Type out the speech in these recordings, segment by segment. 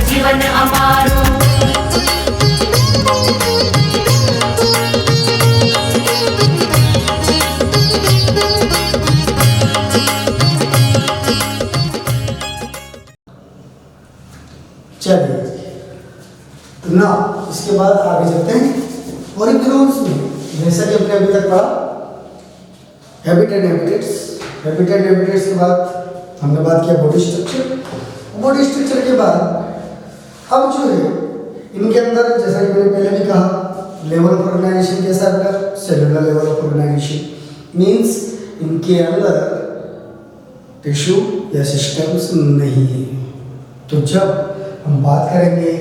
जीवन अमारो। चलिए तो ना इसके बाद आगे चलते हैं पॉलीफेनोल्स में। जैसा कि हमने अभी तक पढ़ा हैबिट एंड हैबिटेट्स के बाद हमने बात किया बॉडी स्ट्रक्चर के बाद अब जो है इनके अंदर जैसा कि मैंने पहले भी कहा लेवल ऑफ ऑर्गेनाइजेशन कैसा है बेटा, cellular level of organisation means इनके अंदर टिश्यू या सिस्टम्स नहीं है। तो जब हम बात करेंगे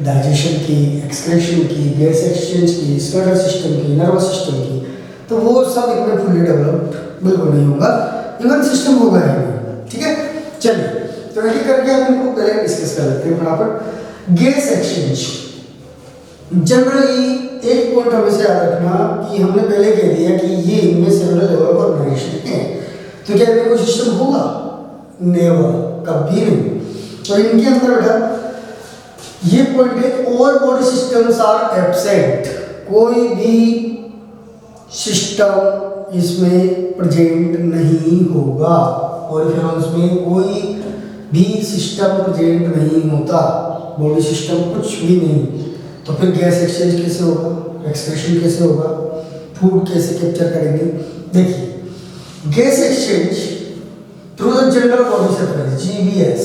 डाइजेशन की, एक्सक्रीशन की, गैस एक्सचेंज की, स्कर्टल सिस्टम की, नर्वस सिस्टम की, तो वो सब इनमें फुल्ली डेवलप्ड बिल्कुल नहीं होगा, इवन सिस्टम होगा ही नहीं। ठीक है, चलिए तो एक करके हम इनको पहले डिस्कस कर लेते हैं फटाफट। गैस एक्सचेंज जनरली एक पॉइंट हमेशा याद रखना कि हमने पहले कह दिया कि ये इनमें सेलुलर लेवल ऑफ ऑर्गेनाइजेशन है, तो क्या इनमें कोई सिस्टम होगा? नेवर, कभी नहीं। तो इनके अंदर बेटा ये पॉइंट है, all body systems are absent, कोई भी सिस्टम इसमें प्रेजेंट नहीं होगा। पॉलीफेनोल्स में कोई भी सिस्टम प्रेजेंट नहीं होता, बॉडी सिस्टम कुछ भी नहीं। तो फिर गैस एक्सचेंज कैसे होगा, एक्सक्रीशन कैसे होगा, फूड कैसे कैप्चर करेंगे? देखिए gas exchange through the general body surface, GBS,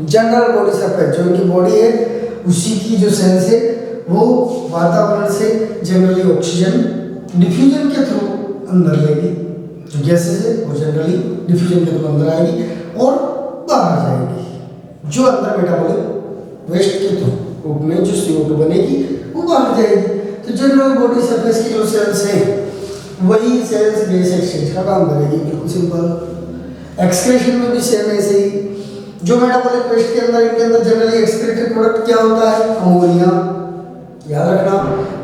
general body surface, जो इनकी बॉडी है उसी की जो सेल्स है वो वातावरण से जनरली ऑक्सीजन डिफ्यूजन के थ्रू अंदर लेगी, जो गैसेस है वो जनरली डिफ्यूजन के थ्रू अंदर आएगी और बाहर जाएगी, जो अंदर मेटाबॉलिक वेस्ट के थ्रू रूप में जो CO2 बनेगी वो बाहर जाएगी। तो जनरल बॉडी सरफेस की जो सेल्स है वही सेल्स गैस एक्सचेंज का काम करेगी, बिल्कुल सिंपल। एक्सक्रीशन में भी सेम ऐसे ही, जो मेटाबॉलिक वेस्ट के अंदर इनके अंदर जनरली एक्सक्रीटेड प्रोडक्ट क्या होता है? अमोनिया। याद रखना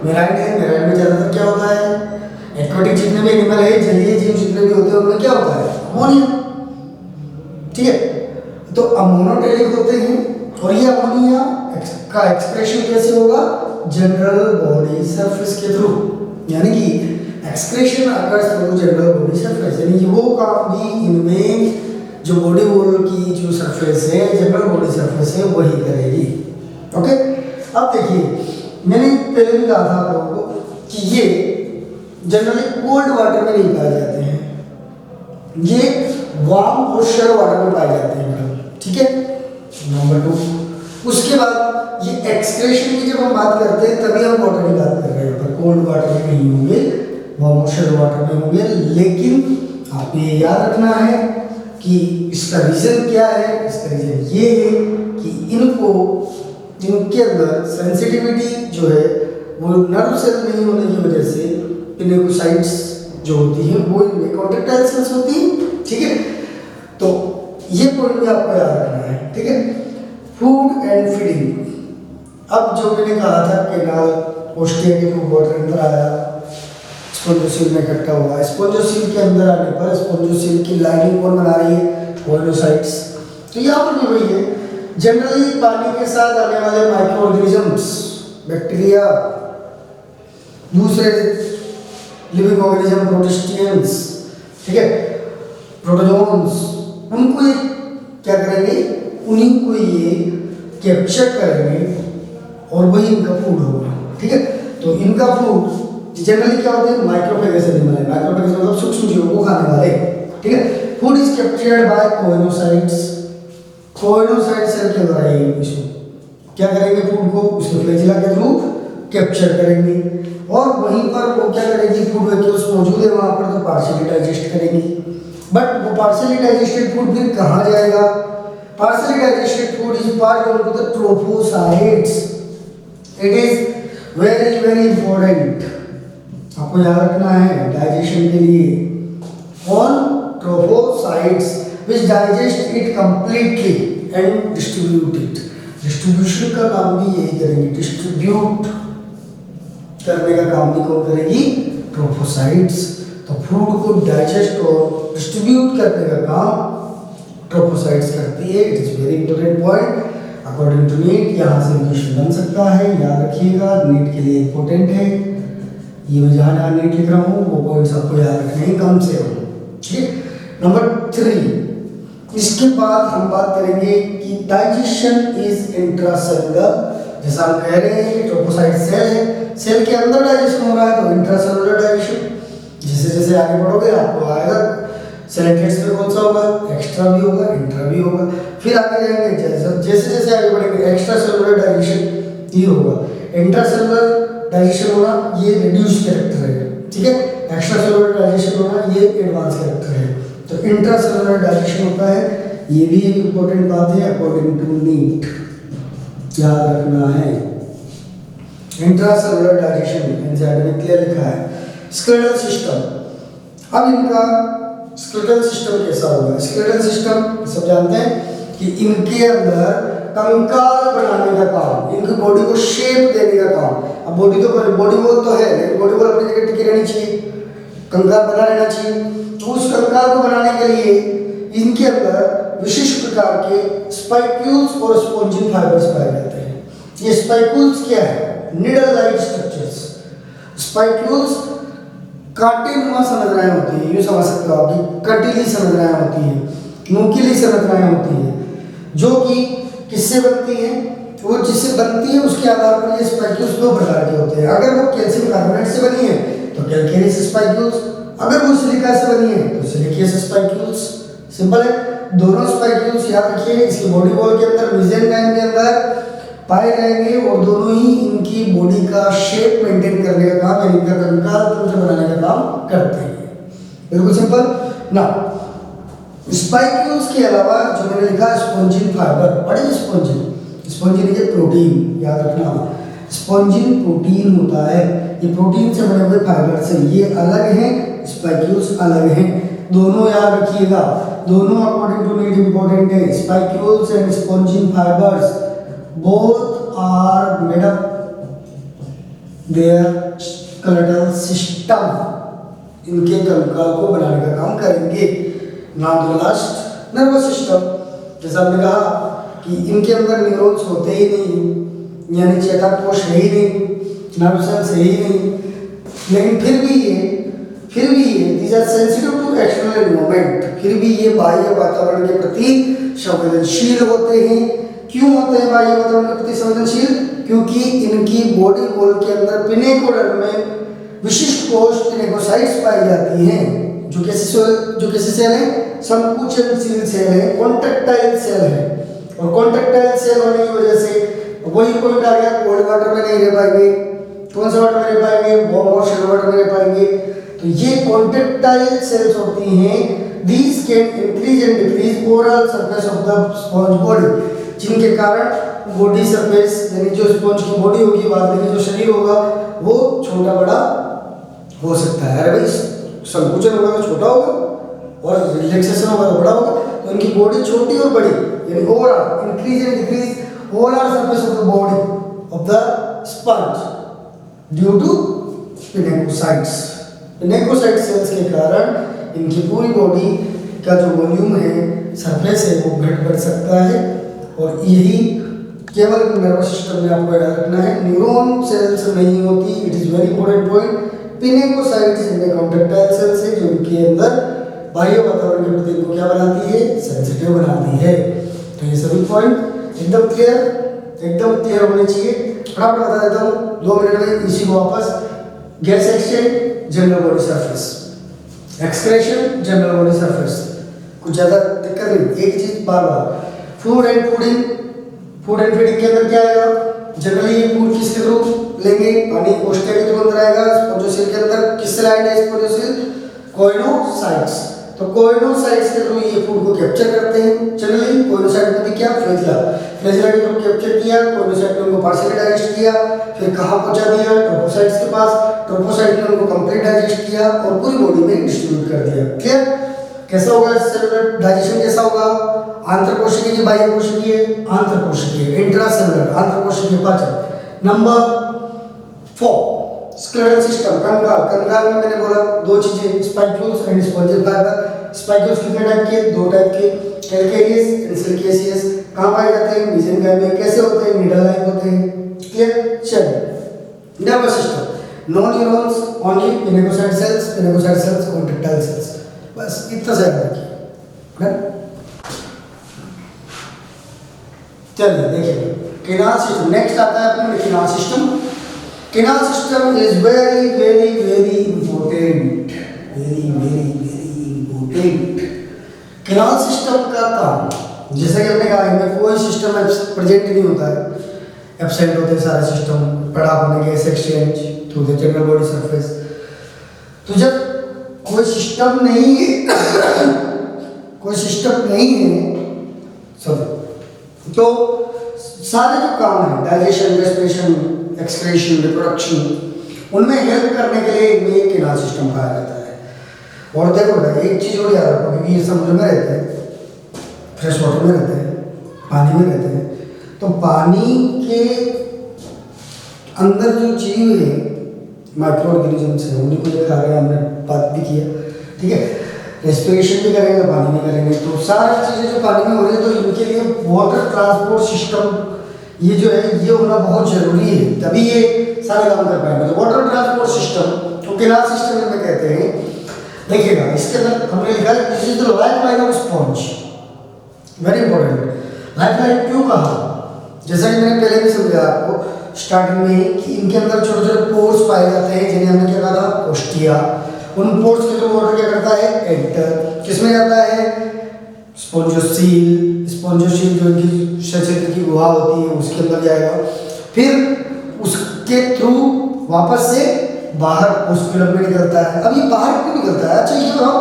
मेराइन है, मेराइन में ज्यादातर क्या होता है? एक्वाटिक जितने भी एनिमल है, जलीय जीव जितने भी होते हैं उनमें क्या होता है? अमोनिया। ठीक है, तो अमोनोटेरिक होते हैं और ये अमोनिया का एक्सक्रीशन कैसे होगा? जनरल बॉडी सरफेस के थ्रू, यानी कि excretion occurs through general body surface, यानी कि वो काम भी इनमें जो बॉडी वॉल की जो सरफेस है, जनरल बॉडी सरफेस है, वही करेगी। ओके, अब देखिए मैंने पहले भी कहा था आप लोगों को कि ये जनरली कोल्ड वाटर में नहीं पाए जाते हैं, ये वार्म और शेल वाटर में पाए जाते हैं। ठीक है, नंबर 2। उसके बाद ये एक्सक्रीशन की जब हम बात करते हैं तभी हम वाटर की बात कर रहे हैं, पर कोल्ड वाटर में नहीं होंगे, वार्म और शेल वाटर में होंगे। लेकिन आप ये याद रखना है कि इसका रीजन क्या है? इसका रीजन ये है कि इनके अंदर सेंसिटिविटी जो है वो नर्व सेल नहीं होने की वजह से पिनेकोसाइट्स जो होती हैं वो इनमें कॉन्ट्रैक्टाइल सेल्स होती हैं। ठीक है, तो ये पॉइंट भी आपको याद रखना है। ठीक है, फूड एंड फीडिंग। अब जो मैंने कहा था केनाल ओस्टिया के थ्रू वाटर अंदर आया, स्पोंजोसील में इकट्ठा हुआ, स्पोंजोसील के अंदर आने पर स्पोंजोसील की लाइनिंग कौन बना रही है? पॉलिनोसाइट्स। तो यहाँ पर भी वही है, जनरली पानी के साथ आने वाले माइक्रो ऑर्गेनिजम्स, बैक्टीरिया, दूसरे लिविंग ऑर्गेनिज्म, प्रोटिस्टियंस, ठीक है, प्रोटोजोन्स, उनको ये क्या करेंगे? उन्हीं को ये कैप्चर करेंगे और वही इनका फूड होगा। ठीक है, तो इनका फूड जनरली क्या होते हैं? माइक्रोफेगस एनिमल है, माइक्रोफेगस मतलब सूक्ष्म जीवों को खाने वाले। ठीक है, food is captured by choanocytes, choanocyte cell के द्वारा ये इसको क्या करेंगे? फूड को उसके फ्लैजिला के थ्रू कैप्चर करेंगे और वहीं पर वो क्या करेंगी? फूड वैक्यूल्स मौजूद है वहां पर, तो पार्शियली डाइजेस्ट करेंगी। बट वो पार्शियली डाइजेस्टेड फूड फिर कहाँ जाएगा? Partially digested food is part of the trophocytes. It is very very important, आपको याद रखना है डाइजेशन के लिए। On trophocytes which digest it completely and distribute it. Distribution का काम भी यही करेंगे, डिस्ट्रीब्यूट करने का काम भी कौन करेगी? ट्रोफोसाइट्स। तो फूड को डाइजेस्ट और डिस्ट्रीब्यूट करने का काम ट्रोफोसाइट्स करती है। It is very important point, according to NEET यहाँ से क्वेश्चन बन सकता है, याद रखिएगा, नीट के लिए इंपॉर्टेंट है। ये मैं जहाँ जहाँ नीट लिख रहा हूँ वो पॉइंट्स आपको याद रखने हैं कम से कम, ठीक है। नंबर 3, इसके बाद हम बात करेंगे कि डाइजेशन इज इंट्रासेलुलर। जैसा हम कह रहे हैं कि ट्रोपोसाइट सेल है, सेल के अंदर डाइजेशन हो रहा है तो इंट्रासेलुलर डाइजेशन। जैसे जैसे आगे बढ़ोगे आपको आएगा सेलेक्टेड्स में कौन सा होगा, एक्स्ट्रा भी होगा, इंट्रा भी होगा। फिर आगे जाएंगे जैसे जैसे आगे बढ़ेंगे एक्स्ट्रा सेलुलर डाइजेशन ये होगा। इंट्रा सेलुलर डाइजेशन होना ये रिड्यूस कैरेक्टर है, ठीक है। एक्स्ट्रा सेलुलर डाइजेशन होना ये एडवांस कैरेक्टर है। तो इंट्रा सेलुलर डाइजेशन होता है, ये भी एक इंपॉर्टेंट बात है अकॉर्डिंग टू नीट, याद रखना है। इंट्रा सेलुलर डाइजेशन एनसीईआरटी में क्लियर लिखा है। स्केलेटल सिस्टम, अब इनका स्केलेटल सिस्टम कैसा होगा। स्केलेटल सिस्टम सब जानते हैं कि इनके अंदर कंकाल बनाने का काम, इनकी बॉडी को शेप देने का काम। अब बॉडी बोल तो है लेकिन बॉडी बोल अपनी जगह टिकी रहनी चाहिए, कंकाल बना रहना चाहिए। तो उस कंकाल को बनाने के लिए इनके अंदर विशिष्ट प्रकार के स्पाइक्यूल्स और स्पॉन्जिन फाइबर्स पाए जाते हैं। ये स्पाइक्यूल्स क्या है, निडल लाइक स्ट्रक्चर्स। स्पाइक्यूल्स कांटेनुमा संरचनाएं होती है, यूं समझ सकते हो आप कि कटीली संरचनाएं होती है, नुकीली संरचनाएं होती है, जो कि किससे बनती है, वो जिससे बनती है उसके आधार पर ये स्पाइक्यूल्स दो प्रकार के होते हैं। अगर वो कैल्शियम कार्बोनेट से बनी है तो कैल्केरियस स्पाइक्यूल्स, अगर वो सिलिका से बनी है तो सिलिकियस स्पाइक्यूल्स। सिंपल है, दोनों स्पाइक्यूल्स याद रखिए इसकी बॉडी वॉल के अंदर मेसेंकाइम के अंदर पाए जाएंगे और दोनों ही इनकी बॉडी का शेप मेंटेन करने का काम यानी इनका कंकाल तंत्र बनाने का काम करते हैं। बिल्कुल सिंपल ना। स्पाइक्यूल्स के अलावा जो मैंने लिखा spongin fibre, what is spongin? Spongin is protein, याद रखना। स्पॉन्जिन प्रोटीन होता है, ये प्रोटीन से बने हुए फाइबर से, ये अलग हैं, स्पाइक्यूल्स अलग हैं, दोनों याद रखिएगा, दोनों अकॉर्डिंग टू नीड इंपॉर्टेंट है। Spicules and spongin fibres both are made up their skeletal system, इनके कंकाल को बनाने का काम करेंगे। Now the last nervous system, जैसा हमने कहा कि इनके अंदर न्यूरॉन्स होते ही नहीं, यानी चेताकोष है ही नहीं, नर्व सेल्स है ही नहीं, लेकिन फिर भी ये these are sensitive to external environment, फिर भी ये बाह्य वातावरण के प्रति संवेदनशील होते हैं। क्यों होते हैं बाह्य वातावरण के प्रति संवेदनशील? क्योंकि इनकी बॉडी वॉल के अंदर पिनेकोडर्म में विशिष्ट कोश पिनेकोसाइट्स पाई जाती हैं, जो कैसे सेल है, संकुचनशील सेल है, कॉन्ट्रैक्टाइल सेल है। और कॉन्ट्रैक्टाइल सेल होने की वजह से वही पॉइंट आ गया, कोल्ड वाटर में नहीं रह पाएंगे, कौन सा वाटर में रह पाएंगे, वार्म और शेल वाटर में रह पाएंगे। तो ये कॉन्ट्रैक्टाइल सेल्स होती हैं। These can increase and decrease overall surface of the sponge body, जिनके कारण बॉडी सरफेस यानी जो स्पॉन्ज की बॉडी होगी, बाद में जो शरीर होगा वो छोटा बड़ा हो सकता है। अरे भाई संकुचन होगा तो छोटा होगा और रिलैक्सेशन होगा तो बड़ा होगा, तो इनकी बॉडी छोटी और बड़ी यानी overall increase and decrease overall surface of the body of the sponge due to pinacocytes. Pinacocyte cells के कारण इनकी पूरी बॉडी का जो वॉल्यूम है, सरफेस है, वो घट बढ़ सकता है। और यही केवल नर्वस सिस्टम में आपको याद रखना है, न्यूरॉन सेल्स नहीं होती, it is very important point. Pinacocytes इनके कॉन्ट्रैक्टाइल सेल्स है जो इनके अंदर बाह्य वातावरण के प्रति इनको क्या बनाती है, सेंसिटिव बनाती है। तो ये सभी पॉइंट एकदम क्लियर होने चाहिए। फटाफट बता देता हूँ 2 मिनट में इसी को वापस। Gas exchange, general body surface, excretion, general body surface, कुछ ज़्यादा दिक्कत नहीं, एक चीज बार बार। फूड एंड फीडिंग के अंदर क्या आएगा, जनरली ये फूड किसके थ्रू लेंगे, पानी कोशिका के थ्रू अंदर आएगा। स्पोंजोसेल के अंदर किससे लाइन है, स्पोंजोसेल कोइनोसाइट्स, तो कोइनोसाइट्स के थ्रू ये फूड को कैप्चर करते हैं। जनरली कोइनोसाइट में भी क्या, फ्लैजेला के थ्रू कैप्चर किया, कोइनोसाइट ने उनको पार्शियली डाइजेस्ट किया, फिर कहाँ पहुंचा दिया, ट्रोपोसाइट्स के पास, ट्रोपोसाइट ने उनको कंप्लीट डाइजेस्ट किया और पूरी बॉडी में डिस्ट्रीब्यूट कर दिया। क्लियर? कैसा होगा सेलुलर डाइजेशन, कैसा होगा, आंतरकोशिकीय, बाह्य कोशिकीय, आंतरकोशिकीय, इंट्रासेलुलर, आंतरकोशिकीय पाचन। नंबर 4 स्केलेटल सिस्टम, कंकाल में मैंने बोला 2 चीजें, spicules and spongin fibre. Spicules कितने टाइप के, 2 टाइप के, कैलकेरियस एंड सिलिकेशियस कहाँ पाए जाते हैं? मेसेंकाइम में। कैसे होते हैं? नीडल लाइक होते हैं। क्लियर? चलिए nervous system, no neurons, only pinacocyte cells, contractile cells, बस इतना सा याद रखिए। चलिए देखिए केनाल सिस्टम नेक्स्ट आता है अपने canal system. Canal system is very very very important, very very very important. Canal system का काम, जैसा कि हमने कहा इनमें कोई सिस्टम प्रेजेंट नहीं होता है, एब्सेंट होते हैं सारे सिस्टम, पड़ा होने gas exchange through the general body surface. तो जब कोई सिस्टम नहीं है कोई सिस्टम नहीं है सॉरी, तो सारे जो काम है डाइजेशन, रेस्पिरेशन, एक्सक्रीशन, रिप्रोडक्शन, उनमें हेल्प करने के लिए इनमें केनाल सिस्टम पाया जाता है। और देखो ना एक चीज़ और याद रखो, क्योंकि ये समुद्र में रहते हैं, फ्रेश वाटर में रहते हैं, पानी में रहते हैं, तो पानी के अंदर जो जीव है माइक्रो ऑर्गेनिजम्स है, उन्हीं को ये खा रहे हैं, हमने बात भी किया, ठीक है। रेस्पिरेशन भी करेंगे, पानी में करेंगे, तो सारी चीज़ें जो पानी में हो रही है, तो इनके लिए वाटर ट्रांसपोर्ट सिस्टम ये जो है ये होना बहुत जरूरी है, तभी ये सारे काम कर पाएंगे। तो वाटर ट्रांसपोर्ट सिस्टम तो केनाल सिस्टम में कहते हैं। देखिएगा इसके अंदर हमने लिखा है this is the life line of sponge, very important. Life line क्यों कहा? जैसा कि मैंने पहले भी समझाया आपको स्टार्टिंग में कि इनके अंदर छोटे छोटे पोर्स पाए जाते हैं, जिन्हें हमने क्या कहा था? कोष्ठिया। उन पोर्स के थ्रू वाटर क्या करता है? एंटर किसमें जाता है? स्पॉन्जोसील। स्पॉन्जोसील जो इनकी सचेत्र की गुहा होती है उसके अंदर जाएगा, फिर उसके थ्रू वापस से बाहर ओस्कुलम में निकलता है। अब ये बाहर क्यों निकलता है? अच्छा ये बताओ,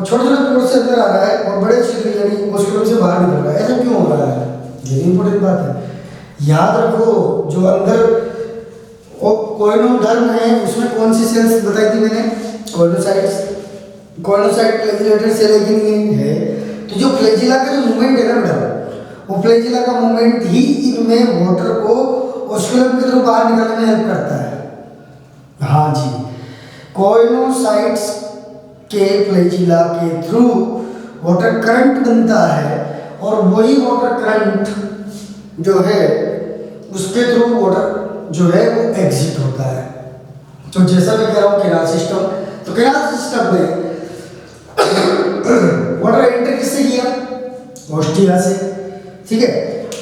छोटे छोटे पोर्स से अंदर आ रहा है और बड़े छिद्र यानी ओस्कुलम से बाहर निकल रहा है, ऐसा क्यों हो रहा है? ये इंपॉर्टेंट बात है, याद रखो। जो अंदर कोइनोडर्म है उसमें कौन सी सेल्स बताई थी मैंने? कोइनोसाइट्स। कोइनोसाइट फ्लैजिलेटेड सेल है कि नहीं है? तो जो फ्लैजिला का जो मूवमेंट है ना बेटा, वो फ्लैजिला का मूवमेंट ही इनमें वाटर को ओस्कुलम के थ्रू बाहर निकलने में हेल्प करता है। हाँ जी, कोइनोसाइट्स के फ्लैजिला के थ्रू वाटर करंट बनता है और वही वाटर करंट जो है उसके थ्रू वाटर जो है वो एग्जिट होता है। तो जैसा मैं कह रहा हूँ केनाल सिस्टम, तो केनाल सिस्टम में वाटर एंटर किससे किया? ऑस्टिया से, ठीक है।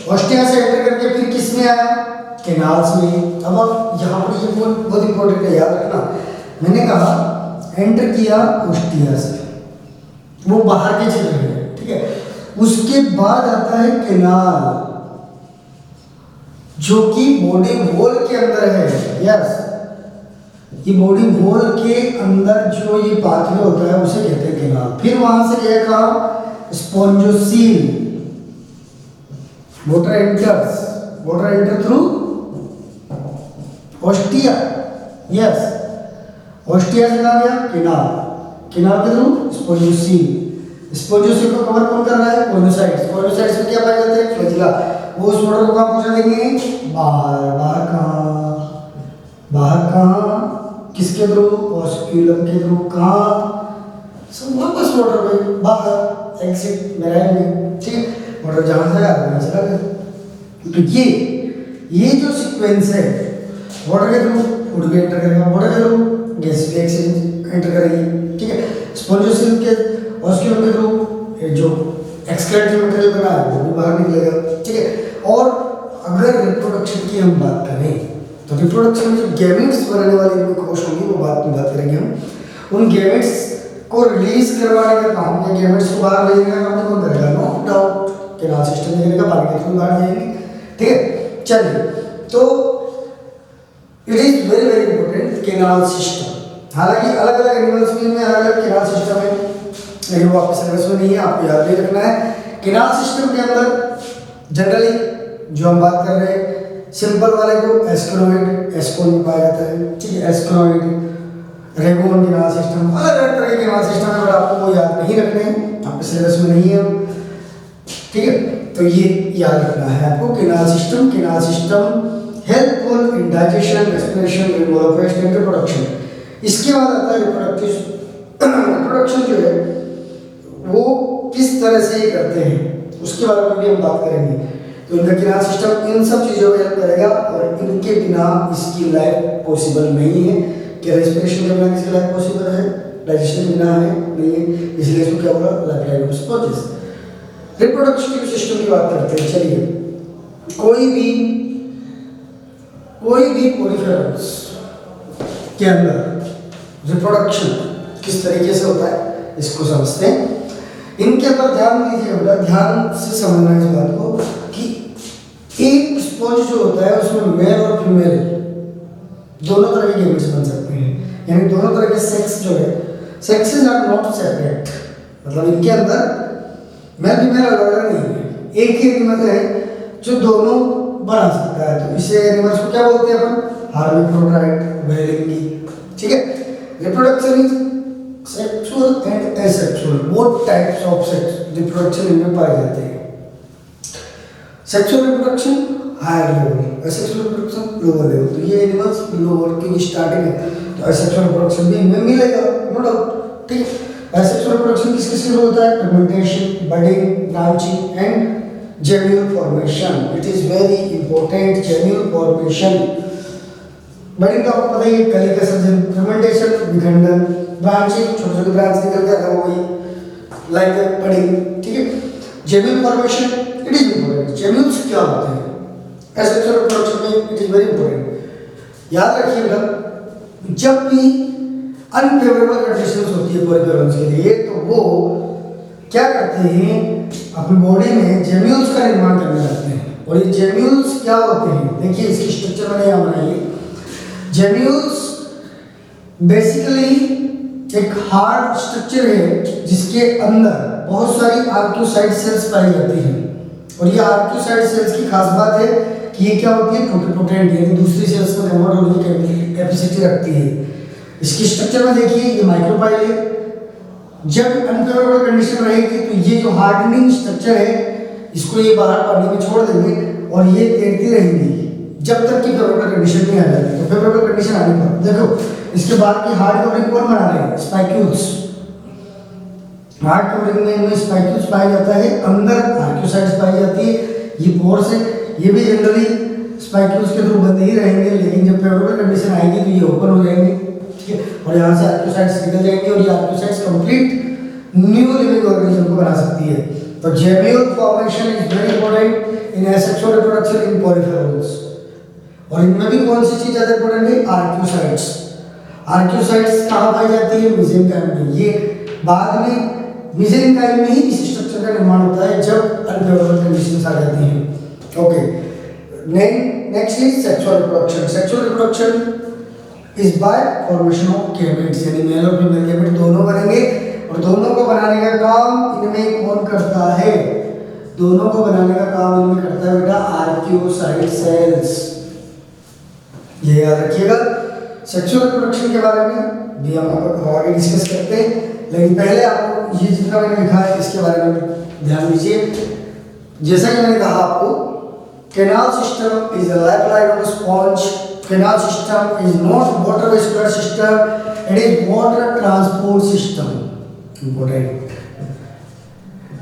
ऑस्टिया से एंटर करके फिर किस में आया? केनाल्स में। अब आप यहाँ पर ये बहुत इंपॉर्टेंट है, याद रखना। मैंने कहा एंटर किया ऑस्टिया से, वो बाहर के क्षेत्र में, ठीक है। उसके बाद आता है केनाल जो कि बॉडी वॉल के अंदर है। यस, ये बॉडी वॉल के अंदर जो ये पाथवे होता है उसे कहते हैं केनाल। फिर वहां से गया कहा? Spongocoel. Water enter through ostia. Yes, ostia से कहा गया केनाल, केनाल के थ्रू स्पॉन्जोसील। स्पॉन्जोसील को कवर कौन कर रहा है? कोइनोसाइट्स। कोइनोसाइट्स में क्या पाए जाते हैं? फ्लैजिला। वो उस वाटर को कहाँ पहुंचा देंगे? बाहर। बाहर कहाँ? बाहर कहाँ? किसके थ्रू? ओस्कुलम के थ्रू। कहाँ? सब वापस वाटर में बाहर, एग्जिट मेराइन में, ठीक है। वाटर जहाँ से आया वहाँ चला गया। तो ये जो सीक्वेंस है, वाटर के थ्रू फूड भी एंटर करेगा, वाटर के थ्रू गैस भी एक्सचेंज एंटर करेगी, ठीक है। स्पॉन्जोसील के ओस्कुलम के थ्रू जो एक्सक्रीटरी मटेरियल बना है वो भी बाहर निकलेगा, ठीक है। और अगर रिप्रोडक्शन की हम बात करें तो रिप्रोडक्शन में जो गैमेट्स बनने वाली इनमें कोश होंगी वो बात करेंगे हम। उन गैमेट्स को रिलीज करवाने का काम या गैमेट्स को बाहर भेजने का काम कौन करेगा? नो डाउट केनाल सिस्टम में करेगा, पानी के थ्रू बाहर जाएंगे, ठीक है। चलिए, तो it is very very important canal system. हालांकि अलग अलग एनिमल्स में अलग अलग केनाल सिस्टम है, लेकिन वो आपके सिलेबस में नहीं है, आपको याद भी रखना है। केनाल सिस्टम के अंदर जनरली जो हम बात कर रहे हैं सिंपल वाले को एस्क्रोइड, एस्कोन में पाया जाता है, ठीक है। एस्क्रोइड, रेगोन केनाल सिस्टम, अलग अलग तरह के केनाल सिस्टम है, बट आपको वो याद नहीं रखने हैं, आपके सिलेबस में नहीं है, ठीक है। तो ये याद रखना है आपको canal system helpful in digestion, respiration, removal of waste and reproduction. इसके बाद आता है रिप्रोडक्शन जो है वो किस तरह से ये करते हैं उसके बारे में भी हम बात करेंगे। तो इनका किनाल सिस्टम इन सब चीज़ों में हेल्प करेगा और इनके बिना इसकी लाइफ पॉसिबल नहीं है। क्या रेस्पिरेशन के बिना किसकी लाइफ पॉसिबल है? डाइजेशन के बिना है नहीं है, इसलिए इसको क्या बोला? Life of sponges. Reproductive system की बात करते हैं। चलिए कोई भी कोनिफेरस के अंदर रिप्रोडक्शन किस तरीके से होता है इसको समझते हैं। इनके अंदर ध्यान दीजिएगा, ध्यान से समझना इस बात को कि एक स्पॉन्ज जो होता है उसमें मेल और फीमेल दोनों तरह के गैमेट्स बन सकते हैं, यानी दोनों तरह के सेक्स जो है, सेक्सेस आर नॉट सेपरेट, मतलब इनके अंदर मेल फीमेल अलग अलग नहीं है, एक ही एनिमल है जो दोनों बना सकता है। तो इसे एनिमल्स को क्या बोलते हैं अपन? हार्माफ्रोडाइट, उभयलिंगी। ठीक है। Reproduction is sexual and asexual, both types of sex reproduction इनमें पाए जाते हैं। Sexual reproduction higher level, asexual reproduction lower level. तो ये एनिमल्स लोअर की स्टार्टिंग है, तो एसेक्सुअल रिप्रोडक्शन भी इनमें मिलेगा, नो डाउट। ठीक है। एसेक्सुअल रिप्रोडक्शन किस किस में होता है? Fermentation, budding, branching and gemmule formation. It is very important, gemmule formation. Budding का आपको पता ही है, कली का सर्जन, फर्मेंटेशन विखंडन, ब्रांचिंग छोटे छोटे ब्रांच निकल के अलग हो गई, लाइक बडिंग। ठीक है। Gemmule formation it is important. Gemmules क्या होते हैं एसेक्सुअल रिप्रोडक्शन में? It is very important. याद रखिएगा, जब भी अनफेवरेबल कंडीशंस होती है कोनिफेरस के लिए, तो वो क्या करते हैं? अपनी बॉडी में जेम्यूल्स का निर्माण करने लगते हैं। और ये जेम्यूल्स क्या होते हैं? देखिए इसकी स्ट्रक्चर मैंने यहाँ बनाई है। जेम्यूल्स बेसिकली एक हार्ड स्ट्रक्चर है जिसके अंदर बहुत सारी आर्क्यूसाइड सेल्स पाई जाती हैं। और ये आर्क्यूसाइड सेल्स की खास बात है कि ये क्या होती है? टोटेपोटेंट, यानी दूसरी सेल्स में कन्वर्ट होने की कैपेसिटी रखती है। इसकी स्ट्रक्चर में देखिए, ये माइक्रोपाइल है। जब अनफेवरेबल कंडीशन रहेगी तो ये जो हार्डनिंग स्ट्रक्चर है इसको ये बाहर पानी में छोड़ देंगे और ये तैरती रहेंगी जब तक कि फेवरेबल कंडीशन नहीं आ जाती। तो फेवरेबल कंडीशन आने पर देखो इसके बाद की हार्ड कवरिंग कौन बना रहे हैं? स्पाइक्यूल्स। हार्ड कवरिंग में इनमें स्पाइक्यूल्स पाया जाता है, अंदर आर्क्यूसाइड्स पाई जाती है। ये पोर्स है, ये भी जनरली स्पाइक्यूल्स के थ्रू बंद ही रहेंगे, लेकिन जब फेवरेबल कंडीशन आएगी तो ये ओपन हो जाएंगे। ठीक है। और यहाँ से आर्क्यूसाइड्स निकल जाएंगे और ये आर्क्यूसाइड्स कंप्लीट न्यू लिविंग ऑर्गेनिज्म को बना सकती है। तो gemmule formation is very important in asexual reproduction in coniferous. और इनमें भी कौन सी चीज ज्यादा इंपॉर्टेंट है? आर्क्यूसाइड्स। आर्क्यूसाइड्स कहाँ पाई जाती है? मेसेंकाइम में। ये बाद में मेसेंकाइम में ही इस स्ट्रक्चर का निर्माण होता है जब अनफेवरेबल कंडीशंस आ जाती हैं। Okay. Next is sexual reproduction. Sexual reproduction is by formation of gametes, यानी मेल और फीमेल गैमेट दोनों बनेंगे। और दोनों को बनाने का काम इनमें कौन करता है? दोनों को बनाने का काम इनमें करता है बेटा आर्क्यूसाइड सेल्स। ये याद रखिएगा। सेक्सुअल रिप्रोडक्शन के बारे में भी हम आगे डिस्कस करते हैं, लेकिन पहले आपको ये जितना मैंने लिखा है इसके बारे में ध्यान दीजिए। जैसा कि मैंने कहा आपको, canal system is a lifeline of sponge. Canal system is not water vascular system, it is water transport system. Important,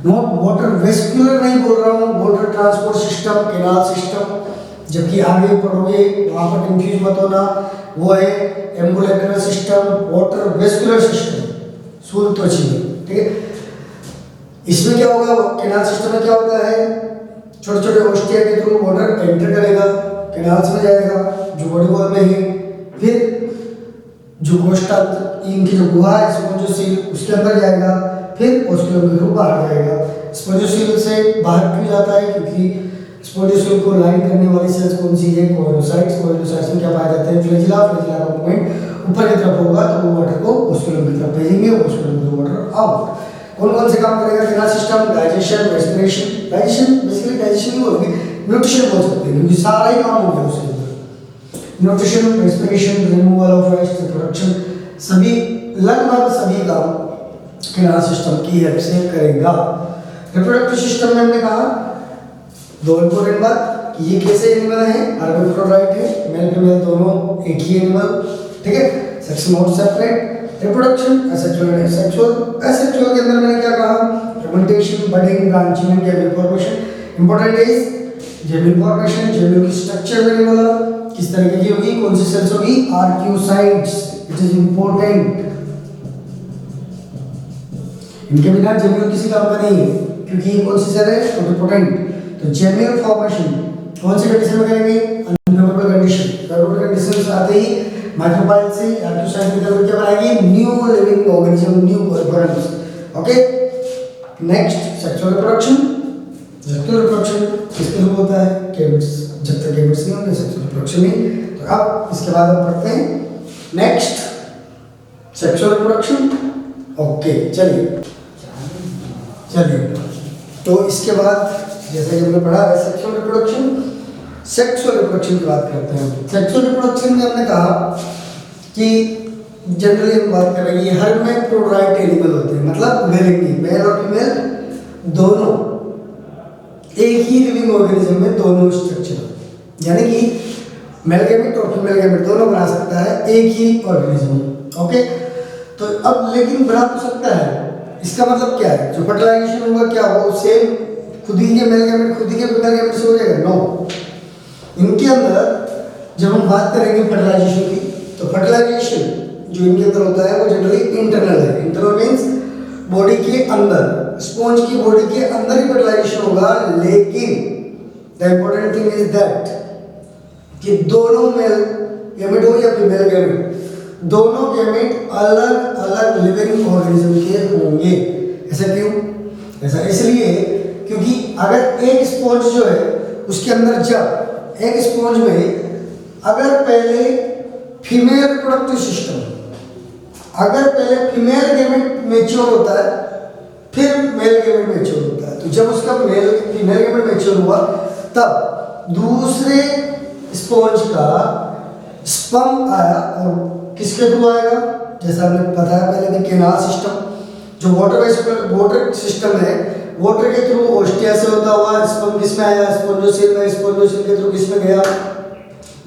not water vascular नहीं बोल रहा हूँ, water transport system canal system. जबकि आगे पढ़ोगे वहाँ पर कंफ्यूज मत होना, वो है एम्बुलेटरल सिस्टम, वाटर वेस्कुलर सिस्टम, सूल त्वची में। ठीक है। इसमें क्या होगा? कैनाल सिस्टम में क्या होता है? छोटे छोटे ओस्टिया के थ्रू वाटर एंटर करेगा, कैनाल्स में जाएगा जो बॉडी वॉल में है। फिर जो कोष्ठा इनकी जो गुहा है स्पोंजोसील उसके अंदर जाएगा, फिर ओस्टियम के थ्रू बाहर जाएगा। स्पोंजोसील से बाहर क्यों जाता है? क्योंकि स्पोंजोसील को लाइन करने वाली सेल्स कौन सी है? कोइलोसाइट्स। कोइलोसाइट्स में क्या पाए जाते हैं? फ्लैजिला। फ्लैजिला का मूवमेंट ऊपर की तरफ होगा तो वो वाटर को ओस्टियम की तरफ भेजेंगे, ओस्टियम से वाटर आउट। कौन कौन से काम करेगा canal system? Digestion, respiration. Digestion basically digestion ही बोलेंगे, न्यूट्रिशन बोल सकते हैं, क्योंकि सारा ही काम हो गया उसके अंदर। Nutrition, respiration, removal of waste, reproduction, सभी लगभग सभी काम कैनाल सिस्टम की हेल्प से करेगा। रिप्रोडक्टिव सिस्टम में हमने कहा दो इंपॉर्टेंट बात कि ये कैसे एनिमल है? हर्माफ्रोडाइट है, मेल फीमेल दोनों एक ही एनिमल। ठीक है। Sex not separate. Reproduction asexual and asexual. Asexual के अंदर मैंने क्या कहा? fermentation, budding, branching and gemule formation. Important is gemule formation, gemule की structure मैंने बोला किस तरीके की होगी, कौन सी cells होगी, arcusites. It is important. इनके बिना gemule किसी काम का नहीं है, क्योंकि ये कौन सी सेल है, टोटिपोटेंट. तो gemule formation कौन सी कंडीशन में करेंगे, अनफेवरेबल कंडीशन. फेवरेबल कंडीशंस आते ही माइक्रोबाइल से आर्क्यूसाइट की तरफ क्या बनाएगी, new living organism, new organism. Okay, next sexual reproduction. Sexual reproduction किसके थ्रू होता है, कैविट्स. जब तक कैविट्स नहीं होंगे सेक्सुअल रिप्रोडक्शन नहीं. तो अब इसके बाद हम पढ़ते हैं नेक्स्ट सेक्सुअल रिप्रोडक्शन. ओके, चलिए तो इसके बाद जैसे कि हमने पढ़ा है सेक्सुअल रिप्रोडक्शन. सेक्सुअल रिप्रोडक्शन की बात करते हैं. सेक्सुअल रिप्रोडक्शन में हमने कहा कि जनरली हम बात करेंगे हर्मेफ्रोडाइट एनिमल होते हैं, मतलब मेल और फीमेल दोनों एक ही लिविंग ऑर्गेनिज्म में दोनों स्ट्रक्चर, यानी कि मेल गैमेट और फीमेल गैमेट दोनों बना सकता है एक ही ऑर्गेनिज्म. ओके, तो अब लेकिन बना तो सकता है, इसका मतलब क्या है, जो फर्टिलाइजेशन होगा क्या वो सेम खुद ही के मेल गैमेट खुद ही के फीमेल गैमेट से हो जाएगा? नो. इनके अंदर जब हम बात करेंगे फर्टिलाइजेशन की, तो फर्टिलाइजेशन जो इनके अंदर होता है वो जनरली इंटरनल है. इंटरनल मींस बॉडी के अंदर, स्पॉन्ज की बॉडी के अंदर ही फर्टिलाइजेशन होगा. लेकिन the important thing is that कि दोनों मेल गैमेट हो या फीमेल गैमेट, दोनों गैमेट अलग अलग लिविंग ऑर्गेनिज्म के होंगे. ऐसा क्यों? ऐसा इसलिए क्योंकि अगर एक स्पॉन्ज जो है उसके अंदर, जब एक स्पॉन्ज में अगर पहले फीमेल रिप्रोडक्टिव सिस्टम, अगर पहले फीमेल गैमेट मैच्योर होता है फिर मेल गैमेट मैच्योर होता है, तो जब उसका फीमेल गैमेट मैच्योर हुआ तब दूसरे स्पॉन्ज का स्पर्म आया. और किसके थ्रू आएगा, जैसा हमने बताया पहले कि केनाल सिस्टम, जो वाटर सिस्टम है, वाटर के थ्रू ओस्टिया से होता हुआ स्पर्म किसमें आया, स्पोंजोसेल में, स्पोंजोसेल के थ्रू किसमें गया,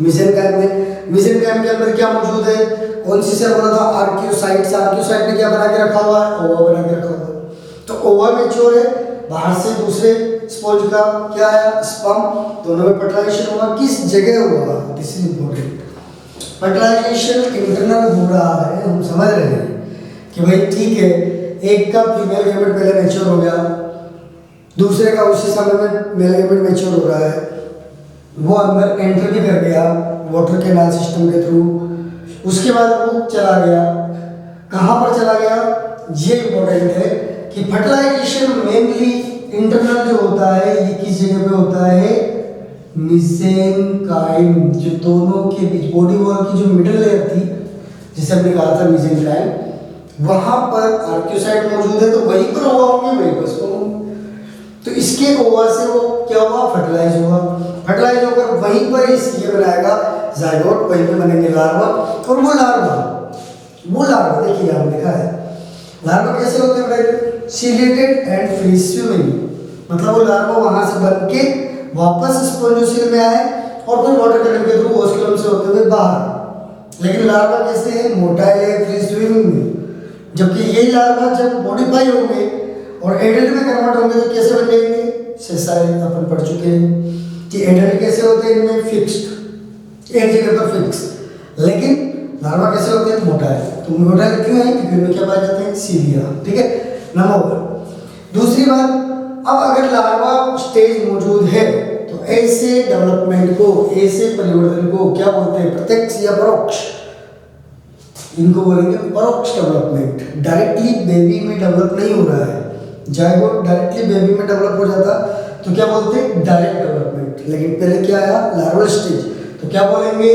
मेसेनकाइम में. मेसेनकाइम के अंदर क्या मौजूद है, कौन सी सेल बोला था, आर्क्यूसाइट्स. आर्क्यूसाइट ने क्या बना के रखा हुआ है, ओवा बना के रखा हुआ है. तो ओवा मैच्योर है, बाहर से दूसरे स्पॉन्ज का क्या आया, स्पर्म. दोनों में फर्टिलाइजेशन हुआ, किस जगह हुआ, this is important. Fertilisation internal हो रहा है, हम समझ रहे हैं कि भाई ठीक है, एक का फीमेल गैमेट पहले मैच्योर हो गया, दूसरे का उसी समय में मेल गैमेट मैच्योर हो रहा है, वो अंदर एंटर भी कर गया वाटर कैनाल सिस्टम के थ्रू. उसके बाद वो चला गया, कहाँ पर चला गया, ये इंपॉर्टेंट है कि फर्टिलाइजेशन मेनली इंटरनल जो होता है ये किस जगह पे होता है, मेसेनकाइम. जो दोनों के बीच बॉडी वॉल की जो मिडिल लेयर थी, जिसे हमने कहा था मेसेनकाइम, वहां पर आर्क्यूसाइट मौजूद है, तो वहीं पर ओवा होंगे, वहीं पर स्पर्म होंगे. तो इसके ओवा से वो क्या हुआ, फर्टिलाइज हुआ. फर्टिलाइज होकर वहीं पर ये बनाएगा जाइगोट, वहीं पे बनेंगे लार्वा. और वो लार्वा देखिए यहाँ लिखा है, लार्वा कैसे होते हैं, सीलेटेड एंड फ्री स्विमिंग. मतलब वो लार्वा वहां से बन के वापस स्पोंजोसेल में आए और फिर वाटर कलम के थ्रू ओस्कुलम से होते हुए बाहर. लेकिन लार्वा कैसे है, मोटाइल है, फ्री स्विमिंग में. जबकि ये लार्वा जब मॉडिफाई होंगे और एडल्ट में कन्वर्ट होंगे तो कैसे बन जाएंगे, सेसाइल. अपन पढ़ चुके हैं कि एडल्ट कैसे होते हैं, इनमें फिक्स्ड, एक जगह पर फिक्स. लेकिन लार्वा कैसे होते हैं, मोटाइल. तो मोटाइल क्यों है, क्योंकि उनमें क्या पाए जाते हैं, सीलिया. ठीक है, नंबर 1. दूसरी बात, अब अगर लार्वा स्टेज मौजूद है तो ऐसे डेवलपमेंट को, ऐसे परिवर्तन को क्या बोलते हैं, प्रत्यक्ष या परोक्ष. इनको बोलेंगे परोक्ष डेवलपमेंट. डायरेक्टली बेबी में डेवलप नहीं हो रहा है, जाइगोट डायरेक्टली बेबी में डेवलप हो जाता तो क्या बोलते हैं, डायरेक्ट डेवलपमेंट. लेकिन पहले क्या आया, लार्वल स्टेज, तो क्या बोलेंगे,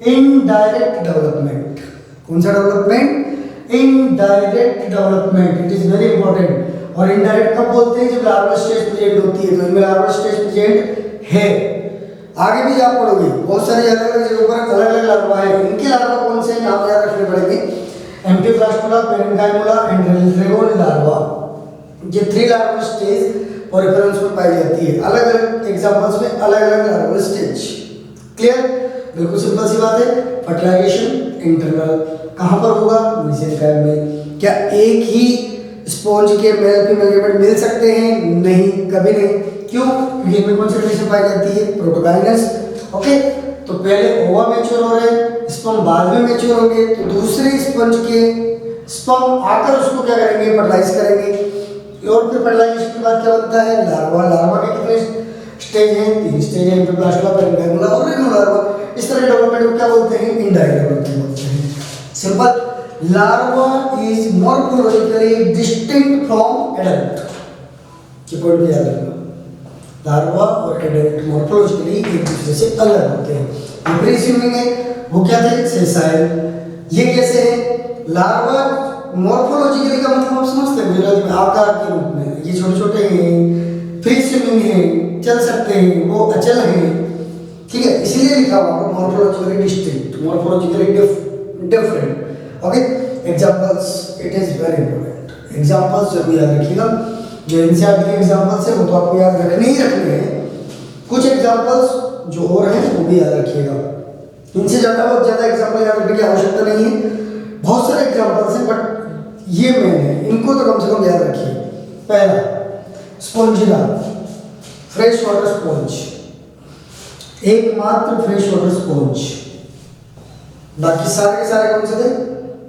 इनडायरेक्ट डेवलपमेंट. कौन सा development, indirect development. It is very important. और इनडायरेक्ट कब बोलते हैं, जब लार्वल स्टेज प्रेजेंट होती है. तो इनमें लार्वल स्टेज प्रेजेंट है. आगे भी आप पढ़ोगे, बहुत सारे अलग अलग जगहों पर अलग अलग लार्वा है. इनके लार्वा कौन से नाम याद रखने पड़ेंगे, एम्फीब्लास्टुला, पेरेन्काइमुला एंड रेगोन लार्वा. ये 3 लार्वल स्टेज और रेफरेंस में पाई जाती है. अलग अलग एग्जांपल्स में अलग अलग लार्वल स्टेज. क्लियर, बिल्कुल सिंपल सी बात है. फर्टिलाइजेशन इंटरनल कहाँ पर होगा, मेसेनकाइम में. क्या एक ही स्पॉन्ज के मेल फीमेल गैमेट मिल सकते हैं? नहीं, कभी नहीं। क्यों? क्योंकि इनमें कौन सी कंडीशन पाई जाती है? प्रोटोगाइनस। ओके, तो पहले ओवा मैच्योर हो रहे हैं, स्पर्म बाद में मैच्योर होंगे, तो दूसरे स्पंज के स्पर्म आकर उसको क्या करेंगे? फर्टिलाइज करेंगे। और फिर फर्टिलाइजेशन के बाद क्या बनता है? लार्वा। लार्वा के कितने स्टेज हैं? 3 स्टेज हैं, एंडोप्लाज्मा, पेरेन्काइमा और रेगुलर। इस तरह के डेवलपमेंट को क्या बोलते हैं? इनडायरेक्ट डेवलपमेंट बोलते हैं। Simple, larva is morphologically distinct from adult. ये पॉइंट भी याद रखना, लार्वा और एडल्ट मॉर्फोलॉजिकली एक दूसरे से अलग होते हैं। ये प्री स्विमिंग है, वो क्या थे? सेसाइल। ये कैसे है? लार्वा मॉर्फोलॉजिकली का मतलब आप समझते हैं गुजराती में, आकार के रूप में ये छोटे छोटे हैं, फ्री स्विमिंग है, चल सकते हैं, वो अचल हैं, ठीक है, इसलिए लिखा हुआ morphologically distinct, morphologically different. Okay, examples, it is very important. Examples जरूर याद रखिएगा। जो एनसीईआरटी के एग्जांपल्स है वो तो आपको याद रखने ही रखने हैं, कुछ एग्जांपल्स जो और हैं वो भी याद रखिएगा। इनसे बहुत ज़्यादा एग्जांपल याद रखने की आवश्यकता नहीं है, बहुत सारे एग्जांपल्स हैं, बट ये मेन है, इनको तो कम से कम याद रखिए। पहला, स्पॉन्जिला, फ्रेश वाटर स्पॉन्ज, एकमात्र फ्रेश वाटर स्पॉन्ज। बाकी सारे के सारे कौन से थे?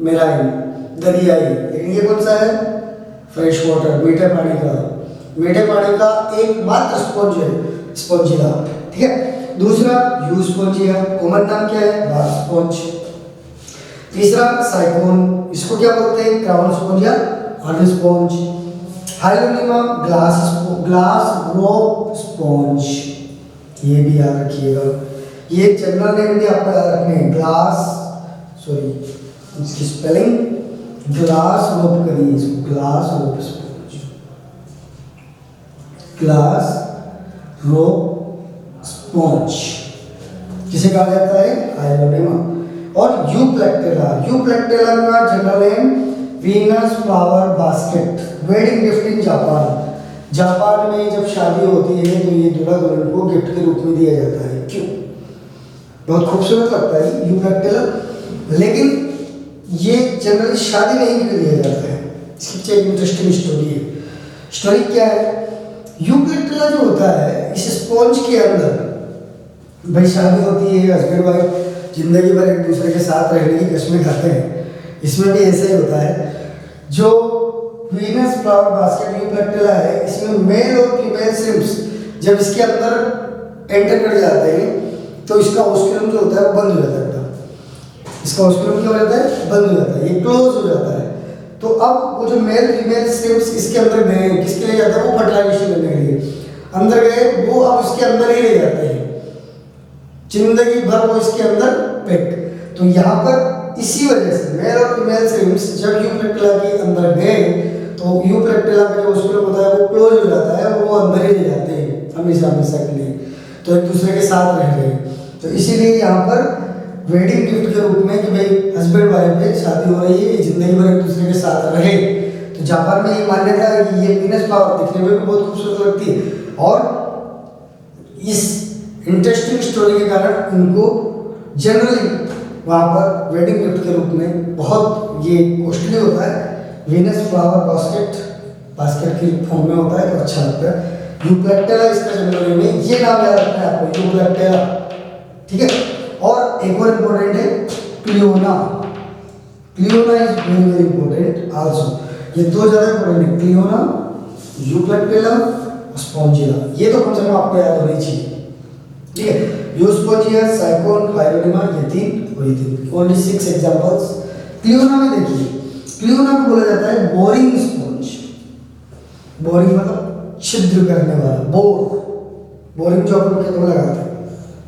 मेराइन, दरियाई, लेकिन ये कौन सा है? फ्रेश वाटर, मीठे पानी का। मीठे पानी का एकमात्र स्पॉन्ज है स्पॉन्जिला, ठीक है। दूसरा, यूस्पोंजिया, कॉमन नाम क्या है? बार स्पॉन्ज। तीसरा, साइकोन, इसको क्या बोलते हैं? क्राउन स्पॉन्ज या हार्ड स्पॉन्ज। हाइलोनिमा, ग्लास रोप स्पॉन्ज, ये भी याद रखिएगा। ये जनरल नेम भी आपको याद रखने हैं, इसकी स्पेलिंग ग्लास रोप करिए, इसको ग्लास रोप स्पॉन्ज, ग्लास रोप स्पॉन्ज जिसे कहा जाता है हाइलोनिमा। और यूप्लेक्टेला, यूप्लेक्टेला का general name Venus flower basket, wedding gift in Japan. Japan में जब शादी होती है तो ये दूल्हा दुल्हन को गिफ्ट के रूप में दिया जाता है। क्यों? बहुत खूबसूरत लगता है यूप्लेक्टेला, लेकिन ये जनरली शादी में ही दिया जाता है। इसकी एक इंटरेस्टिंग स्टोरी है। स्टोरी क्या है? यूप्लेक्टेला जो होता है, इस स्पॉन्ज के अंदर भाई शादी होती है, हस्बैंड वाइफ जिंदगी भर एक दूसरे के साथ रहने की कसमें खाते हैं, इसमें भी ऐसा ही होता है। जो वीनस फ्लावर बास्केट यूप्लेक्टेला है, इसमें मेल और फीमेल श्रिम्प्स जब इसके अंदर एंटर कर जाते हैं तो इसका ओस्कुलम जो होता है वो बंद हो जाता है। इसका ओस्कुलम क्या हो जाता है? बंद हो जाता है, ये क्लोज हो जाता है। तो अब वो जो मेल फीमेल श्रिम्प्स इसके अंदर गए, किसके लिए जाते हैं? वो फर्टिलाइजेशन करने के लिए अंदर गए, वो अब इसके अंदर ही रह जाते हैं जिंदगी भर, वो इसके अंदर पेट। तो यहाँ पर इसी वजह से मेल और फीमेल श्रिम्प्स जब यूप्लेक्टेला के अंदर गए तो यूप्लेक्टेला का जो ओस्कुलम होता है वो क्लोज हो जाता है, वो अंदर ही रह जाते हैं हमेशा हमेशा के लिए, तो एक दूसरे के साथ रह गए। तो इसीलिए यहाँ पर वेडिंग गिफ्ट के रूप में कि भाई हस्बैंड वाइफ में शादी हो रही है, जिंदगी भर एक दूसरे के साथ रहे। तो जापान में ये मान्यता है कि ये वीनस फ्लावर दिखने में भी बहुत खूबसूरत लगती है, और इस इंटरेस्टिंग स्टोरी के कारण उनको जनरली वहाँ पर वेडिंग गिफ्ट के रूप में बहुत ये कॉस्टली होता है, वीनस फ्लावर बास्केट की फॉर्म में होता है, तो अच्छा लगता है। यूप्लेक्टेला इसका जनरल नेम है, ये नाम याद रखना है आपको, यूप्लेक्टेला, ठीक है। और एक और इम्पोर्टेंट है Cliona, Cliona is very very important also. ये दो ज़्यादा इंपॉर्टेंट है, क्लियोना, यूप्लेक्टेला, स्पॉन्जिला, ये तो कम से कम आपको याद होनी चाहिए, ठीक है। यूस्पोंजिया, साइकोन, हाइलोनिमा, ये तीन और ये तीन, ओनली 6 एग्जांपल्स। क्लियोना में देखिए, क्लियोना को बोला जाता है बोरिंग स्पॉन्ज। बोरिंग मतलब छिद्र करने वाला, बोरिंग जो अपन खेतों में लगाते हैं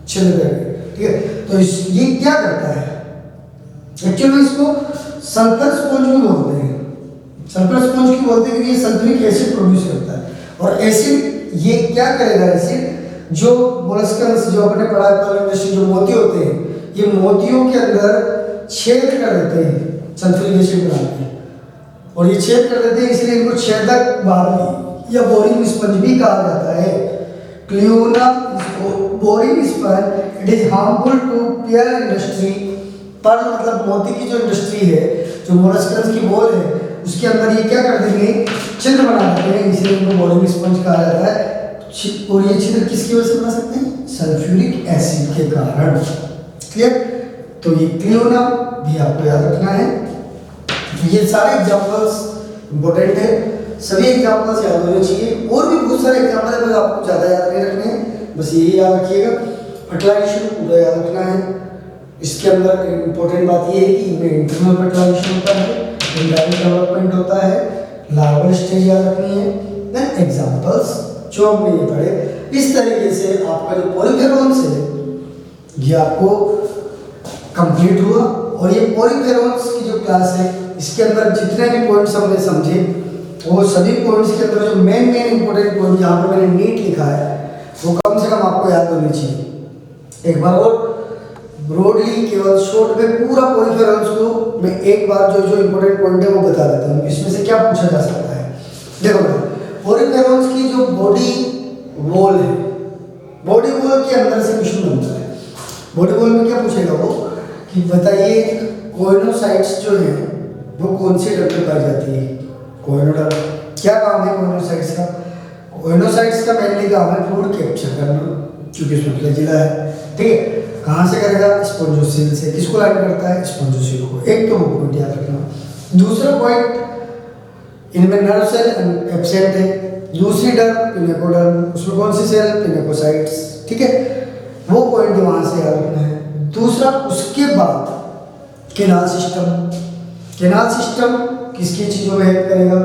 छिद्र करके, ठीक है। तो ये क्या करता है? एक्चुअली इसको सल्फर स्पॉन्ज भी बोलते हैं। सल्फर स्पॉन्ज क्यों बोलते हैं? क्योंकि ये सल्फ्यूरिक एसिड प्रोड्यूस करता है, और एसिड ये क्या करेगा? एसिड जो मोलस्कस जो अपने पढ़ा इंडस्ट्री जो मोती होते हैं, ये मोतियों के अंदर छेद कर देते हैं सल्फ्यूरिक एसिड बनाते हैं, और ये छेद कर देते हैं, इसलिए इनको छेदक बार्ली या बोरिंग स्पंज भी कहा जाता है। Cliona boring sponge, it is harmful to pearl industry. Pearl मतलब मोती की जो इंडस्ट्री है, जो मोलस्कस की बोल है, उसके अंदर ये क्या कर देंगे, छिद्र बना देते हैं, इसीलिए इनको बोर्डिंग स्पंज कहा जाता है। और ये छिद्र किसकी वजह से बना सकते हैं, सल्फ्यूरिक एसिड के कारण। क्लियर, तो ये क्लियर होना भी आपको याद रखना है। ये सारे एग्जांपल्स इंपॉर्टेंट है, सभी एग्जांपल्स याद होने चाहिए। और भी बहुत सारे एग्जांपल है, बस आपको ज़्यादा याद नहीं रखने हैं, बस यही याद रखिएगा। फर्टिलाइजेशन पूरा याद रखना है। इसके अंदर इम्पोर्टेंट बात ये है कि इनमें इंटरनल फर्टिलाइजेशन होता है, इनडायरेक्ट डेवलपमेंट होता है, लार्वल स्टेज याद रखनी है, देन एग्जांपल्स जो हमने ये पढ़े। इस तरीके से आपका जो पॉलीफेरोन्स है ये आपको कंप्लीट हुआ। और ये पॉलीफेरोन्स की जो क्लास है इसके अंदर जितने भी पॉइंट्स हमने समझे वो सभी पॉइंट्स के अंदर जो मेन इंपॉर्टेंट पॉइंट यहाँ पर मैंने नीट लिखा है वो कम से कम आपको याद होनी चाहिए। एक बार और ब्रॉडली केवल शॉर्ट में पूरा पॉलीफेरोन्स को मैं एक बार जो जो इंपॉर्टेंट पॉइंट है वो बता देता हूँ, इसमें से क्या पूछा जा सकता है। देखो पॉलीफेरोन्स की जो बॉडी वॉल है, बॉडी वॉल के अंदर से क्वेश्चन बनता है। बॉडी वॉल में क्या पूछेगा वो कि बताइए कोइनोसाइट्स जो है वो कौन से डर पे पाई जाती है। कोइनोडर क्या काम है कोइनोसाइट्स का, कोइनोसाइट्स का मेनली काम है फूड कैप्चर करना, क्योंकि इसमें फ्लैजिला है। ठीक है, कहाँ से करेगा, स्पॉन्जोसील से। किसको लाइन करता है, स्पॉन्जोसील को। एक तो वो पॉइंट याद रखना। दूसरा पॉइंट इनमें नर्व सेल एब्सेंट है। दूसरी डर पिनेकोडर्म, उसमें कौन सी सेल, पिनेकोसाइट्स। ठीक है, वो पॉइंट वहाँ से याद रखना है। दूसरा उसके बाद केनाल सिस्टम। केनाल सिस्टम किसकी चीज़ों में हेल्प करेगा,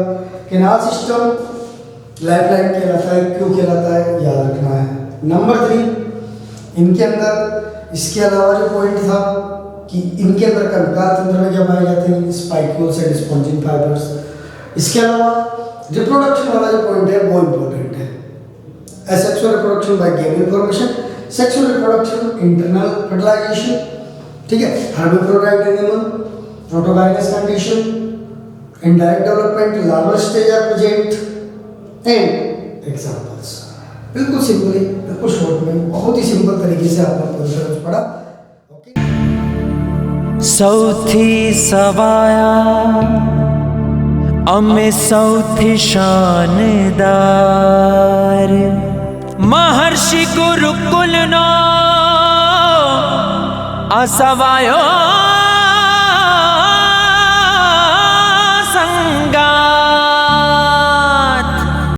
केनाल सिस्टम लाइफलाइन कहलाता है, क्यों कहलाता है, याद रखना है। नंबर 3 इनके अंदर इसके अलावा जो पॉइंट था कि इनके अंदर कंकाल तंत्र में क्या पाए जाते हैं, स्पाइक्यूल्स एंड स्पॉन्जिन फाइबर्स। इसके अलावा रिप्रोडक्शन वाला जो पॉइंट है वो इम्पोर्टेंट है। Asexual reproduction by gaming formation, sexual reproduction, internal fertilization. ठीक है, hermaphrodite animal, protogynous condition, indirect development, larval stage are present and examples. बिल्कुल सिंपली, बिल्कुल शॉर्ट में, बहुत ही सिंपल तरीके से आपने पॉइंट्स पढ़ा। सौथी सवाया अमे सौथी शानदार महर्षि गुरुकुल नो असवायो